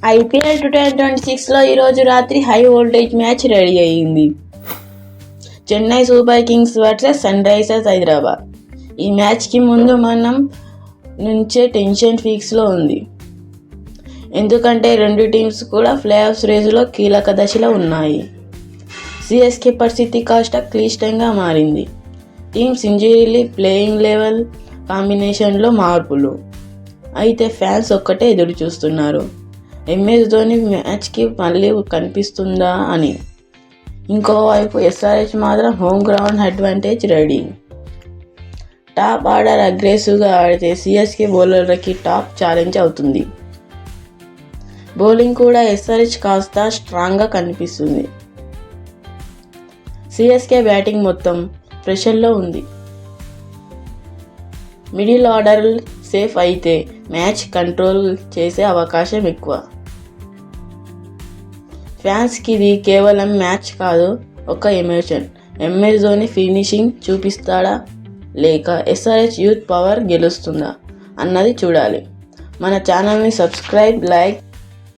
IPL 2026లో ఈరోజు రాత్రి high voltage match ready అయ్యింది. Chennai Super Kings versus Sunrisers Hyderabad. ఈ మ్యాచ్కి ముందు మనం నుంచే టెన్షన్ ఫిక్స్లో ఉంది. ఎందుకంటే రెండు టీమ్స్ కూడా ప్లే ఆఫ్స్ రేసులో కీలక దశలో ఉన్నాయి. సిఎస్కే పరిస్థితి కాస్త క్లిష్టంగా మారింది. టీమ్స్ ఇంజరీలు, ప్లేయింగ్ లెవెల్ కాంబినేషన్లో మార్పులు. అయితే ఫ్యాన్స్ ఒక్కటే ఎదురు చూస్తున్నారు, ఎంఎస్ ధోని మ్యాచ్కి మళ్ళీ కనిపిస్తుందా అని. ఇంకోవైపు ఎస్ఆర్హెచ్ మాత్రం home ground advantage ready. Top order అగ్రెసివ్గా ఆడితే సిఎస్కే బౌలర్లకి టాప్ ఛాలెంజ్ అవుతుంది. బౌలింగ్ కూడా ఎస్ఆర్హెచ్ కాస్త స్ట్రాంగ్గా కనిపిస్తుంది. సిఎస్కే బ్యాటింగ్ మొత్తం ప్రెషర్లో ఉంది. మిడిల్ ఆర్డర్ సేఫ్ అయితే మ్యాచ్ కంట్రోల్ చేసే అవకాశం ఎక్కువ. ఫ్యాన్స్కి ఇది కేవలం మ్యాచ్ కాదు, ఒక ఎమోషన్. ఎంఎస్ ధోని ఫినిషింగ్ చూపిస్తాడా లేక ఎస్ఆర్హెచ్ యూత్ పవర్ గెలుస్తుందా అన్నది చూడాలి. మన ఛానల్ని సబ్స్క్రైబ్, లైక్